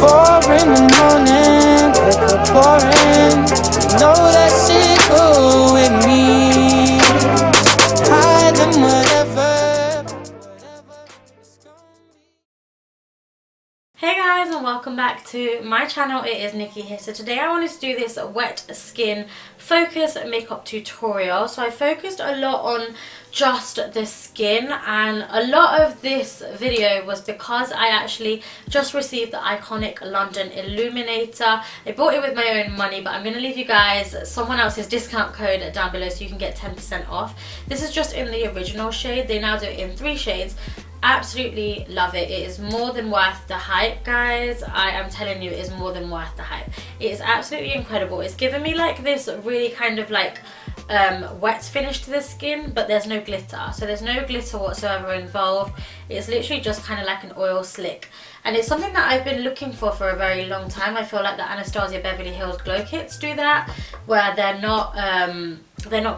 4 in the morning, liquor pouring. Know that she cool with me. Hide them whatever it's gonna be. Hey guys, and welcome back to my channel. It is Nikki here. So today I wanted to do this wet skin focus makeup tutorial. So I focused a lot on just the skin, and a lot of this video was because I actually just received the iconic London illuminator. I bought it with my own money, but I'm going to leave you guys someone else's discount code down below so you can get 10% off. This is just in the original shade. They now do it in 3 shades. Absolutely love it. It is more than worth the hype, guys. I am telling you, it is more than worth the hype. It is absolutely incredible. It's given me like this really kind of like wet finish to the skin, but there's no glitter. So there's no glitter whatsoever involved. It's literally just kind of like an oil slick, and it's something that I've been looking for a very long time. I feel like the Anastasia Beverly Hills glow kits do that, where they're not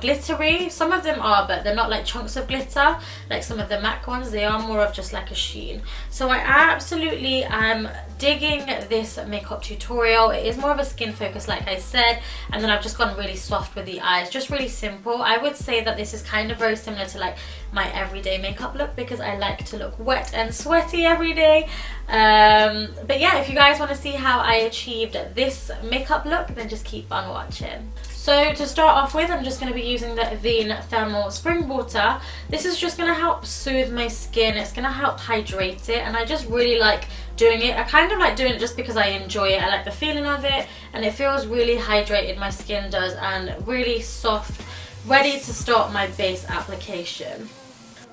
glittery. Some of them are, but they're not like chunks of glitter like some of the MAC ones. They are more of just like a sheen. So I absolutely am digging this makeup tutorial. It is more of a skin focus, like I said, and then I've just gone really soft with the eyes, just really simple. I would say that this is kind of very similar to like my everyday makeup look, because I like to look wet and sweaty every day. But yeah, if you guys want to see how I achieved this makeup look, then just keep on watching. So to start off with, I'm just going to be using the AVENE Thermal Spring Water. This is just going to help soothe my skin. It's going to help hydrate it, and I just really like doing it. I kind of like doing it just because I enjoy it. I like the feeling of it, and it feels really hydrated, my skin does, and really soft, ready to start my base application.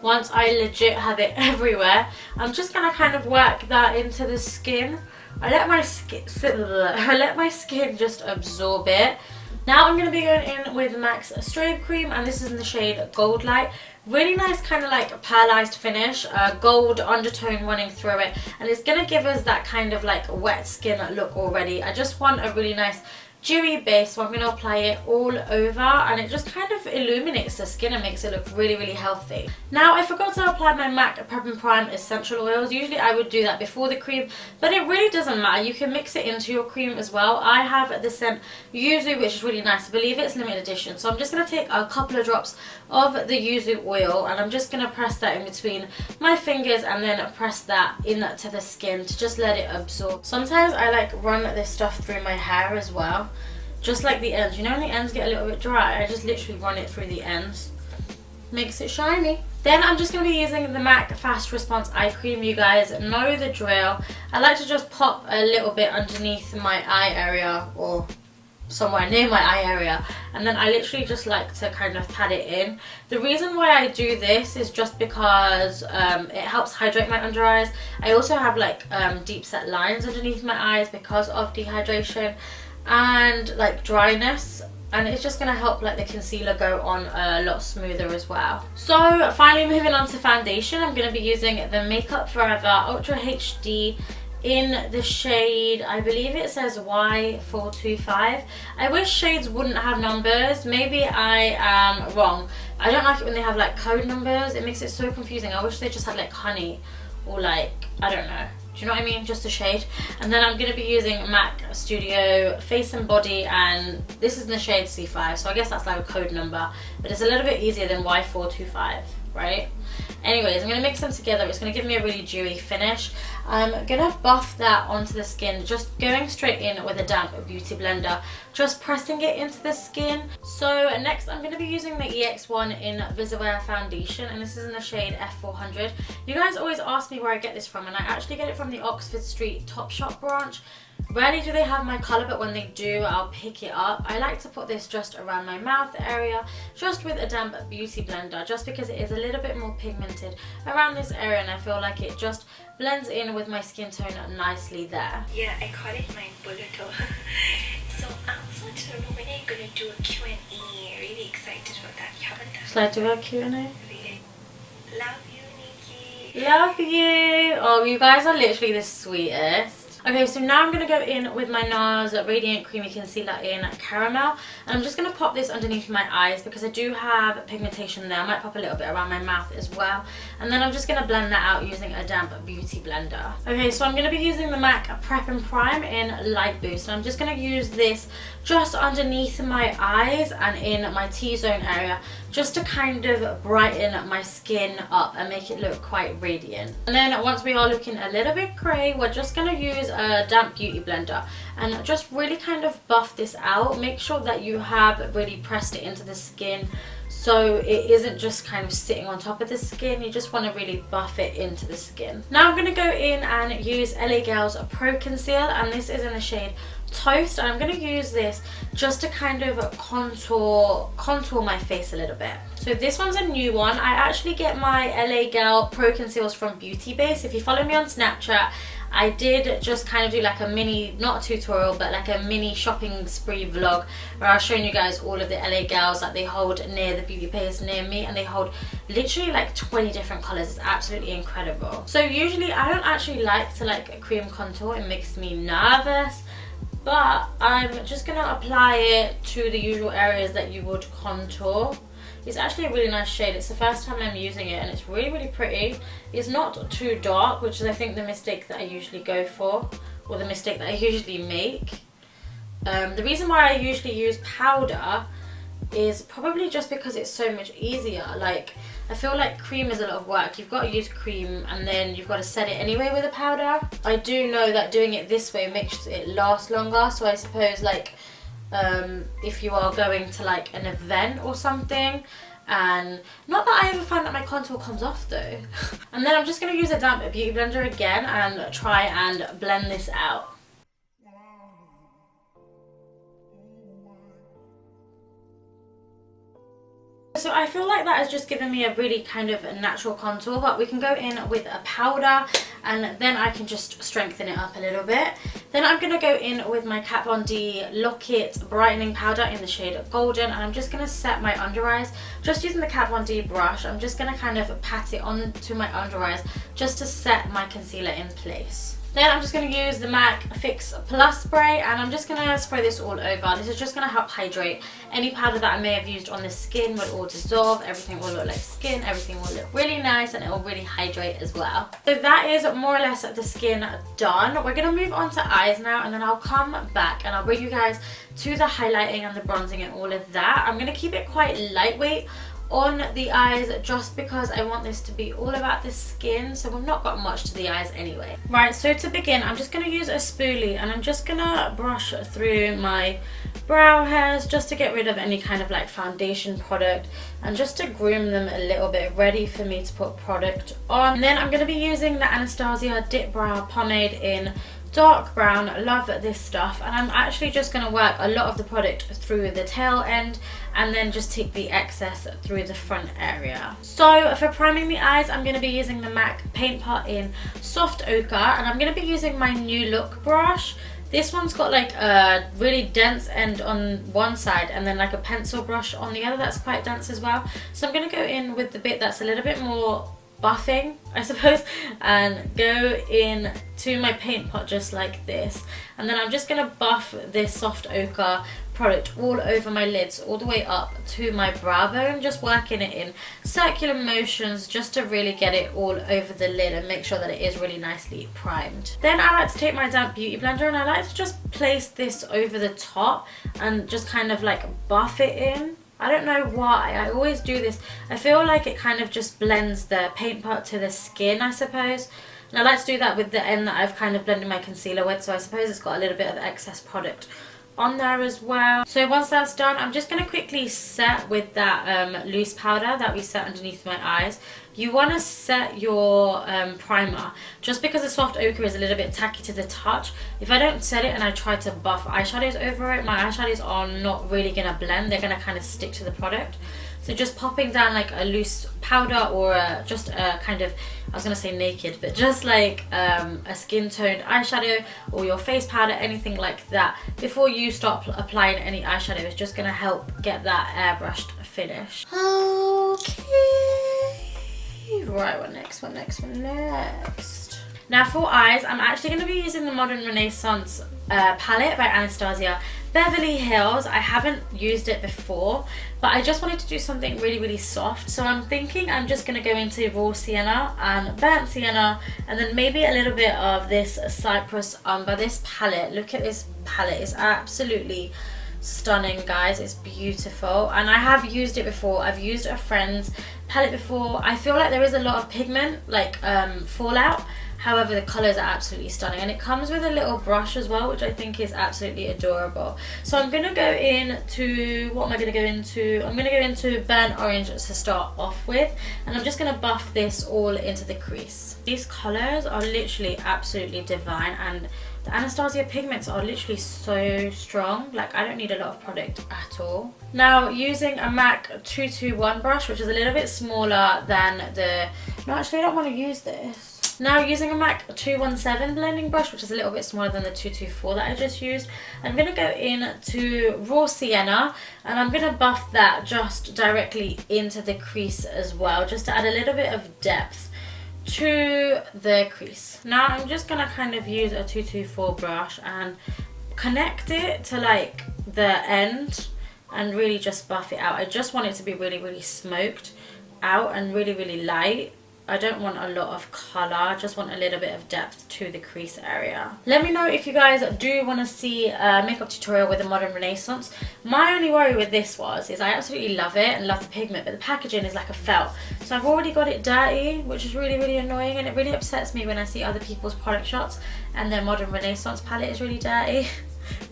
Once I legit have it everywhere, I'm just going to kind of work that into the skin. I let my skin just absorb it. Now I'm going to be going in with MAC's Strobe Cream, and this is in the shade Goldlite. Really nice kind of like pearlized finish, gold undertone running through it, and it's going to give us that kind of like wet skin look already. I just want a really nice dewy base, so I'm going to apply it all over, and it just kind of illuminates the skin and makes it look really, really healthy. Now I forgot to apply my MAC Prep and Prime essential oils. Usually I would do that before the cream, but it really doesn't matter. You can mix it into your cream as well. I have the scent Yuzu, which is really nice. I believe it's limited edition, so I'm just going to take a couple of drops of the Yuzu oil, and I'm just going to press that in between my fingers and then press that into the skin to just let it absorb. Sometimes I like run this stuff through my hair as well, just like the ends. You know when the ends get a little bit dry, I just literally run it through the ends. Makes it shiny. Then I'm just going to be using the MAC Fast Response Eye Cream. You guys know the drill. I like to just pop a little bit underneath my eye area, or somewhere near my eye area, and then I literally just like to kind of pat it in. The reason why I do this is just because it helps hydrate my under eyes. I also have like deep set lines underneath my eyes because of dehydration and like dryness, and it's just going to help like the concealer go on a lot smoother as well. So finally, moving on to foundation, I'm going to be using the Makeup Forever Ultra HD in the shade, I believe it says Y425. I wish shades wouldn't have numbers. Maybe I am wrong. I don't like it when they have like code numbers. It makes it so confusing. I wish they just had like honey, or like, I don't know. Do you know what I mean? Just a shade. And then I'm going to be using MAC Studio Face and Body, and this is in the shade C5, so I guess that's like a code number, but it's a little bit easier than Y425, right? Anyways, I'm going to mix them together. It's going to give me a really dewy finish. I'm going to buff that onto the skin, just going straight in with a damp beauty blender, just pressing it into the skin. So next I'm going to be using the EX1 invisiwear foundation, and this is in the shade F400. You guys always ask me where I get this from, and I actually get it from the Oxford Street Topshop branch. Rarely do they have my colour, but when they do, I'll pick it up. I like to put this just around my mouth area, just with a damp beauty blender, just because it is a little bit more pigmented around this area, and I feel like it just blends in with my skin tone nicely there. Yeah, I call it my bullet. So I also want to know when I'm going to do a Q&A. Really excited about that. You haven't done. Shall I do a Q&A? Really. Love you, Nikki. Love you. Oh, you guys are literally the sweetest. Okay, so now I'm going to go in with my NARS Radiant Creamy Concealer in Caramel. And I'm just going to pop this underneath my eyes because I do have pigmentation there. I might pop a little bit around my mouth as well. And then I'm just going to blend that out using a damp beauty blender. Okay, so I'm going to be using the MAC Prep and Prime in Light Boost. And I'm just going to use this just underneath my eyes and in my T-zone area, just to kind of brighten my skin up and make it look quite radiant. And then once we are looking a little bit grey, we're just going to use a damp beauty blender and just really kind of buff this out. Make sure that you have really pressed it into the skin so it isn't just kind of sitting on top of the skin. You just want to really buff it into the skin. Now I'm going to go in and use LA Girl's Pro Conceal, and this is in the shade Toast, and I'm going to use this just to kind of contour my face a little bit. So this one's a new one. I actually get my LA Girl Pro Conceals from Beauty Base. If you follow me on Snapchat, I did just kind of do like a mini, not a tutorial, but like a mini shopping spree vlog where I was showing you guys all of the LA Girls that they hold near the beauty place near me, and they hold literally like 20 different colours. It's absolutely incredible. So usually I don't actually like to like cream contour, it makes me nervous, but I'm just going to apply it to the usual areas that you would contour. It's actually a really nice shade. It's the first time I'm using it and it's really, really pretty. It's not too dark, which is I think the mistake that I usually go for, or the mistake that I usually make. The reason why I usually use powder is probably just because it's so much easier. Like, I feel like cream is a lot of work. You've got to use cream and then you've got to set it anyway with a powder. I do know that doing it this way makes it last longer, so I suppose like if you are going to like an event or something, and not that I ever find that my contour comes off though. And then I'm just going to use a damp beauty blender again and try and blend this out. So I feel like that has just given me a really kind of a natural contour, but we can go in with a powder and then I can just strengthen it up a little bit. Then I'm going to go in with my Kat Von D Lock It Brightening Powder in the shade Golden, and I'm just going to set my under eyes. Just using the Kat Von D brush, I'm just going to kind of pat it onto my under eyes just to set my concealer in place. Then I'm just going to use the MAC Fix Plus spray, and I'm just going to spray this all over. This is just going to help hydrate. Any powder that I may have used on the skin will all dissolve, everything will look like skin, everything will look really nice, and it will really hydrate as well. So that is more or less the skin done. We're going to move on to eyes now, and then I'll come back and I'll bring you guys to the highlighting and the bronzing and all of that. I'm going to keep it quite lightweight on the eyes just because I want this to be all about the skin, so we've not got much to the eyes anyway. Right, so to begin I'm just going to use a spoolie and I'm just going to brush through my brow hairs just to get rid of any kind of like foundation product and just to groom them a little bit, ready for me to put product on. And then I'm going to be using the Anastasia Dip Brow Pomade in dark brown. I love this stuff, and I'm actually just going to work a lot of the product through the tail end and then just take the excess through the front area. So for priming the eyes, I'm going to be using the MAC Paint Pot in Soft Ochre, and I'm going to be using my New Look brush. This one's got like a really dense end on one side and then like a pencil brush on the other that's quite dense as well. So I'm going to go in with the bit that's a little bit more buffing, I suppose, and go in to my paint pot just like this, and then I'm just going to buff this Soft Ochre product all over my lids, all the way up to my brow bone, just working it in circular motions just to really get it all over the lid and make sure that it is really nicely primed. Then I like to take my damp beauty blender and I like to just place this over the top and just kind of like buff it in. I don't know why, I always do this. I feel like it kind of just blends the paint pot to the skin, I suppose. And I like to do that with the end that I've kind of blended my concealer with, so I suppose it's got a little bit of excess product on there as well. So once that's done, I'm just going to quickly set with that loose powder that we set underneath my eyes. You want to set your primer, just because the Soft Ochre is a little bit tacky to the touch. If I don't set it and I try to buff eyeshadows over it, my eyeshadows are not really going to blend. They're going to kind of stick to the product. So just popping down like a loose powder or just a kind of, I was going to say naked, but just like a skin toned eyeshadow or your face powder, anything like that, before you start applying any eyeshadow, is just going to help get that airbrushed finish. Okay. Right, what next? Now for eyes, I'm actually going to be using the Modern Renaissance palette by Anastasia Beverly Hills. I haven't used it before, but I just wanted to do something really, really soft. So I'm thinking I'm just going to go into raw sienna and burnt sienna, and then maybe a little bit of this Cypress Umber. This palette, look at this palette, it's absolutely stunning, guys. It's beautiful, and I have used it before. I've used a friend's palette before. I feel like there is a lot of pigment like fallout. However, the colours are absolutely stunning, and it comes with a little brush as well, which I think is absolutely adorable. So I'm going to go into, what am I going to go into? I'm going to go into burnt orange to start off with, and I'm just going to buff this all into the crease. These colours are literally absolutely divine, and the Anastasia pigments are literally so strong. Like, I don't need a lot of product at all. Now, using a MAC 221 brush, which is a little bit smaller than the... No, actually, I don't want to use this. Now, using a MAC 217 blending brush, which is a little bit smaller than the 224 that I just used, I'm going to go into raw sienna, and I'm going to buff that just directly into the crease as well, just to add a little bit of depth to the crease. Now I'm just gonna kind of use a 224 brush and connect it to like the end and really just buff it out. I just want it to be really, really smoked out and really, really light. I don't want a lot of colour, I just want a little bit of depth to the crease area. Let me know if you guys do want to see a makeup tutorial with the Modern Renaissance. My only worry with this is I absolutely love it and love the pigment, but the packaging is like a felt. So I've already got it dirty, which is really, really annoying, and it really upsets me when I see other people's product shots and their Modern Renaissance palette is really dirty.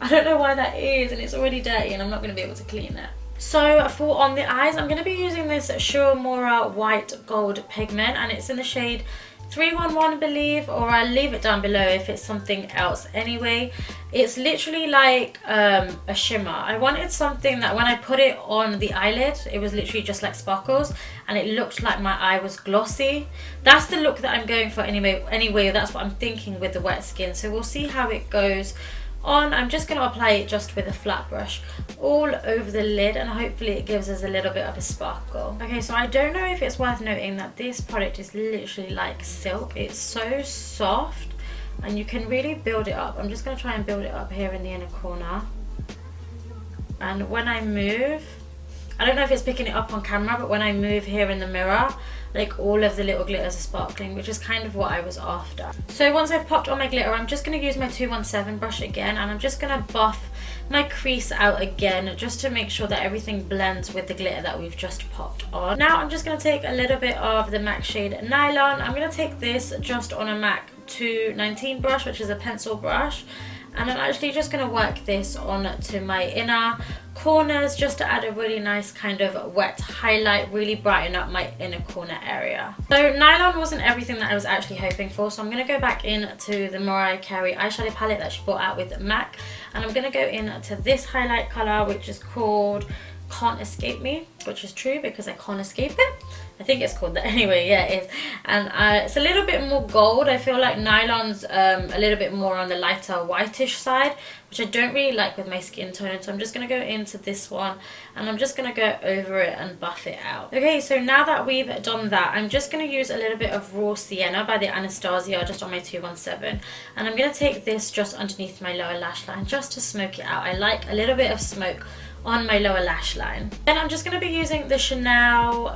I don't know why that is, and it's already dirty and I'm not going to be able to clean it. So for on the eyes, I'm going to be using this SHU UMERA white gold pigment, and it's in the shade 311, I believe, or I'll leave it down below if it's something else anyway. It's literally like a shimmer. I wanted something that when I put it on the eyelid, it was literally just like sparkles, and it looked like my eye was glossy. That's the look that I'm going for anyway, that's what I'm thinking with the wet skin. So we'll see how it goes on. I'm just going to apply it just with a flat brush all over the lid, and hopefully it gives us a little bit of a sparkle. Okay, so I don't know if it's worth noting that this product is literally like silk. It's so soft and you can really build it up. I'm just going to try and build it up here in the inner corner, and when I move, I don't know if it's picking it up on camera, but when I move here in the mirror, like all of the little glitters are sparkling, which is kind of what I was after. So once I've popped on my glitter, I'm just going to use my 217 brush again, and I'm just going to buff my crease out again just to make sure that everything blends with the glitter that we've just popped on. Now I'm just going to take a little bit of the MAC shade Nylon. I'm going to take this just on a MAC 219 brush, which is a pencil brush, and I'm actually just going to work this onto my inner corners just to add a really nice kind of wet highlight, really brighten up my inner corner area. So Nylon wasn't everything that I was actually hoping for, so I'm going to go back into the Mariah Carey eyeshadow palette that she brought out with MAC, and I'm going to go into this highlight colour, which is called Can't Escape Me, which is true because I can't escape it. I think it's called that anyway, yeah it is. And it's a little bit more gold. I feel like Nylon's a little bit more on the lighter whitish side, which I don't really like with my skin tone. So I'm just going to go into this one, and I'm just going to go over it and buff it out. Okay, so now that we've done that, I'm just going to use a little bit of raw sienna by the Anastasia just on my 217, and I'm going to take this just underneath my lower lash line just to smoke it out. I like a little bit of smoke on my lower lash line. Then I'm just going to be using the Chanel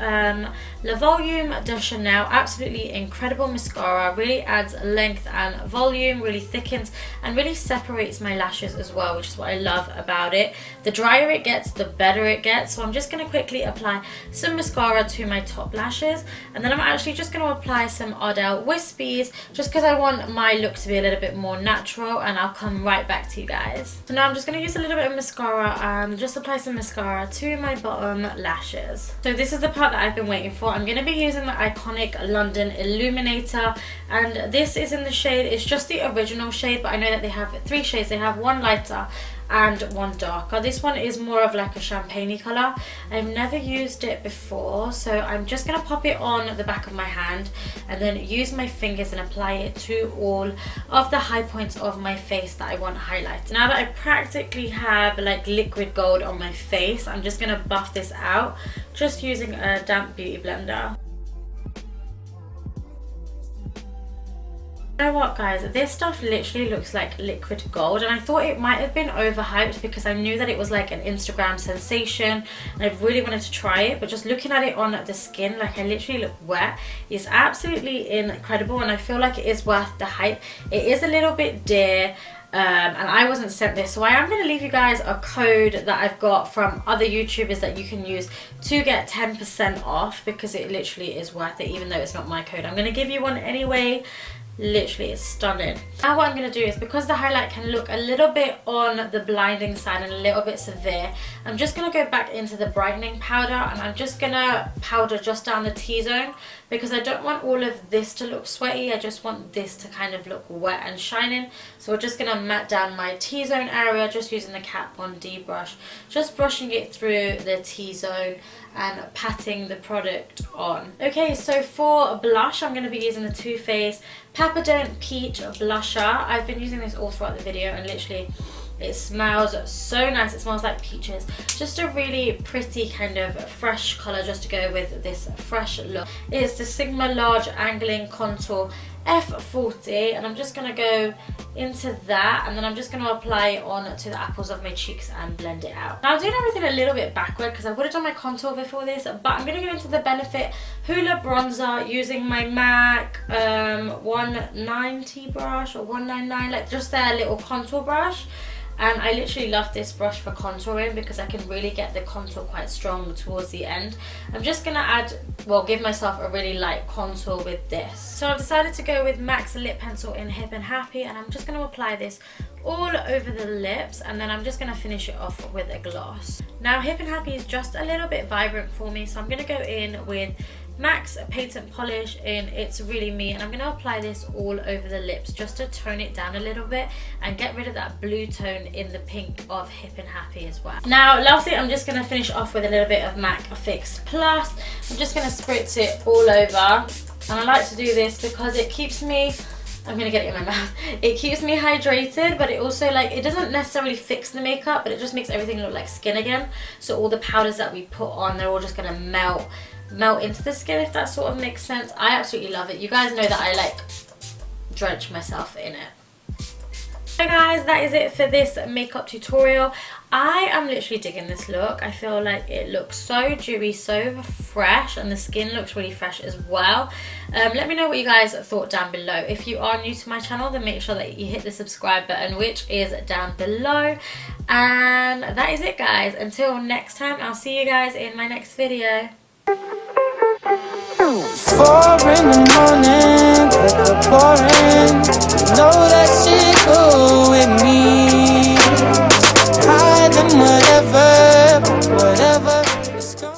Le Volume de Chanel. Absolutely incredible mascara, really adds length and volume, really thickens and really separates my lashes as well, which is what I love about it. The drier it gets, the better it gets. So I'm just going to quickly apply some mascara to my top lashes, and then I'm actually just going to apply some ARDELL wispies just because I want my look to be a little bit more natural, and I'll come right back to you guys. So now I'm just going to use a little bit of mascara and just apply some mascara to my bottom lashes. So this is the part that I've been waiting for. I'm going to be using the iconic London Illuminator, and this is in the shade, it's just the original shade, but I know that they have 3 shades. They have one lighter and one darker. This one is more of like a champagne colour. I've never used it before, so I'm just going to pop it on the back of my hand and then use my fingers and apply it to all of the high points of my face that I want highlighted. Now that I practically have like liquid gold on my face, I'm just going to buff this out just using a damp beauty blender. You know what, guys, this stuff literally looks like liquid gold, and I thought it might have been overhyped because I knew that it was like an Instagram sensation and I really wanted to try it, but just looking at it on the skin, like I literally look wet. It's absolutely incredible, and I feel like it is worth the hype. It is a little bit dear, and I wasn't sent this, so I am going to leave you guys a code that I've got from other YouTubers that you can use to get 10% off, because it literally is worth it even though it's not my code. I'm going to give you one anyway. Literally, it's stunning. Now what I'm going to do is, because the highlight can look a little bit on the blinding side and a little bit severe, I'm just going to go back into the brightening powder, and I'm just going to powder just down the T-zone, because I don't want all of this to look sweaty. I just want this to kind of look wet and shining. So we're just going to matte down my T-zone area just using the Kat Von D brush, just brushing it through the T-zone and patting the product on. Okay, so for blush, I'm going to be using the Too Faced Peppermint Peach Blusher. I've been using this all throughout the video, and literally it smells so nice. It smells like peaches. Just a really pretty kind of fresh colour just to go with this fresh look. It's the Sigma Large Angling Contour F40, and I'm just going to go into that, and then I'm just going to apply it on to the apples of my cheeks and blend it out. Now I'm doing everything a little bit backward because I would have done my contour before this, but I'm going to go into the Benefit Hula Bronzer using my MAC 190 brush, or 199, like just their little contour brush. And I literally love this brush for contouring because I can really get the contour quite strong towards the end. I'm just going to add, well, give myself a really light contour with this. So I've decided to go with MAC's lip pencil in Hip and Happy, and I'm just going to apply this all over the lips, and then I'm just going to finish it off with a gloss. Now Hip and Happy is just a little bit vibrant for me, so I'm going to go in with MAC's Patent Polish in It's Really Me, and I'm going to apply this all over the lips just to tone it down a little bit and get rid of that blue tone in the pink of Hip and Happy as well. Now lastly, I'm just going to finish off with a little bit of MAC Fix Plus. I'm just going to spritz it all over, and I like to do this because it keeps me, I'm going to get it in my mouth, it keeps me hydrated, but it also, like, it doesn't necessarily fix the makeup, but it just makes everything look like skin again. So all the powders that we put on, they're all just going to melt into the skin, if that sort of makes sense. I absolutely love it. You guys know that I like drench myself in it. So guys, that is it for this makeup tutorial. I am literally digging this look. I feel like it looks so dewy, so fresh, and the skin looks really fresh as well. Let me know what you guys thought down below. If you are new to my channel, then make sure that you hit the subscribe button, which is down below. And that is it, guys. Until next time, I'll see you guys in my next video. 4 in the morning, like a pouring. You know that shit